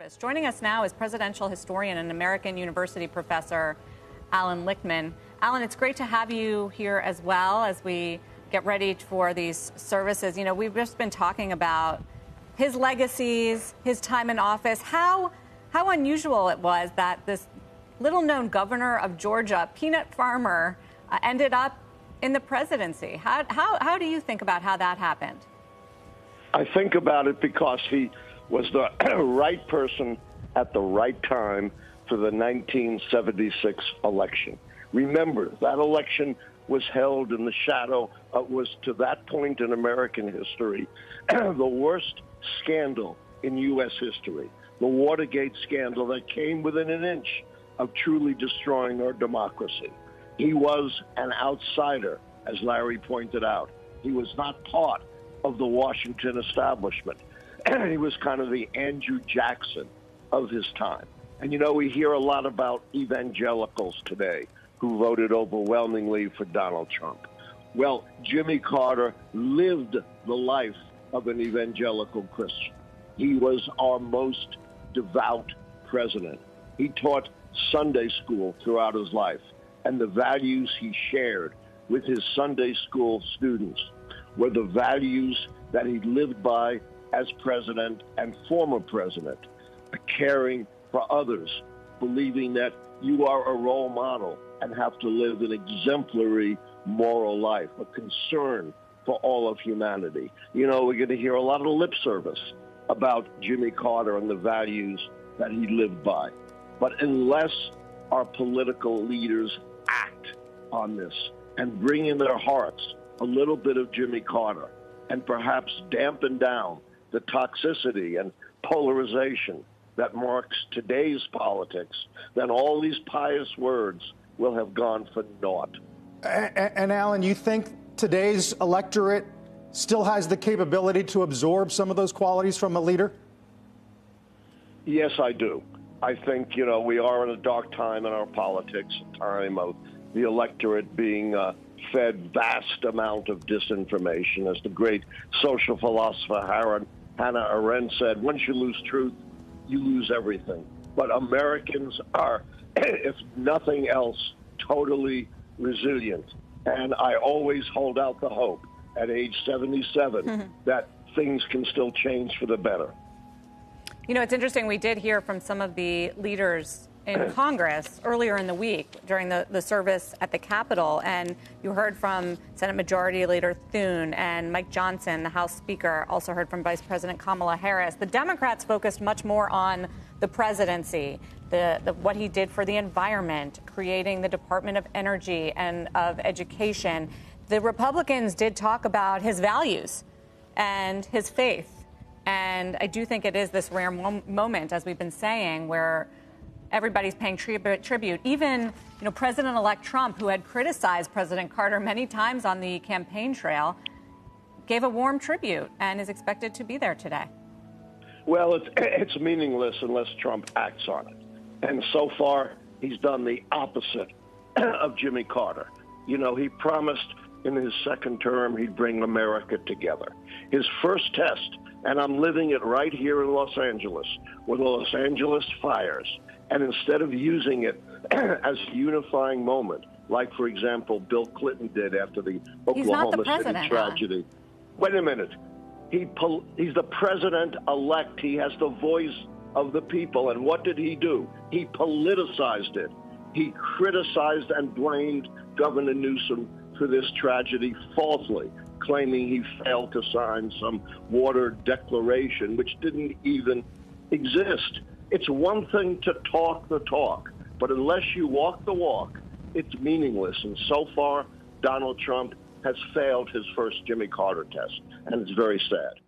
office. Joining us now is presidential historian and American University professor Allan Lichtman. Allan, it's great to have you here as well as we get ready for these services. You know, we've just been talking about his legacies, his time in office, how unusual it was that this little-known governor of Georgia, peanut farmer, ended up in the presidency. How do you think about how that happened? I think about it because he was the right person at the right time for the 1976 election. Remember, that election was held in the shadow of, was to that point in American history, the worst scandal in U.S. history, the Watergate scandal that came within an inch of truly destroying our democracy. He was an outsider, as Larry pointed out. He was not part of the Washington establishment. He was kind of the Andrew Jackson of his time. And, you know, we hear a lot about evangelicals today who voted overwhelmingly for Donald Trump. Well, Jimmy Carter lived the life of an evangelical Christian. He was our most devout president. He taught Sunday school throughout his life, and the values he shared with his Sunday school students were the values that he lived by as president and former president, caring for others, believing that you are a role model and have to live an exemplary moral life, a concern for all of humanity. You know, we're going to hear a lot of lip service about Jimmy Carter and the values that he lived by. But unless our political leaders act on this and bring in their hearts a little bit of Jimmy Carter and perhaps dampen down the toxicity and polarization that marks today's politics, then all these pious words will have gone for naught. And Allan, you think today's electorate still has the capability to absorb some of those qualities from a leader? Yes, I do. I think, you know, we are in a dark time in our politics, a time of the electorate being fed vast amount of disinformation. As the great social philosopher Hannah Arendt said, once you lose truth, you lose everything. But Americans are, if nothing else, totally resilient. And I always hold out the hope at age 77 that things can still change for the better. You know, it's interesting. We did hear from some of the leaders in Congress earlier in the week during the service at the Capitol, and you heard from Senate Majority Leader Thune and Mike Johnson, the House Speaker, also heard from Vice President Kamala Harris. The Democrats focused much more on the presidency, what he did for the environment, creating the Department of Energy and of Education. The Republicans did talk about his values and his faith. And I do think it is this rare moment, as we've been saying, where everybody's paying tribute. Even, you know, President-elect Trump, who had criticized President Carter many times on the campaign trail, gave a warm tribute and is expected to be there today. Well, it's meaningless unless Trump acts on it. And so far, he's done the opposite of Jimmy Carter. You know, he promised in his second term he'd bring America together. His first test, and I'm living it right here in Los Angeles, were the Los Angeles fires. And instead of using it as a unifying moment, like, for example, Bill Clinton did after the Oklahoma City tragedy. Wait a minute. He's the president-elect. He has the voice of the people. And what did he do? He politicized it. He criticized and blamed Governor Newsom for this tragedy falsely, claiming he failed to sign some water declaration, which didn't even exist. It's one thing to talk the talk, but unless you walk the walk, it's meaningless. And so far, Donald Trump has failed his first Jimmy Carter test, and it's very sad.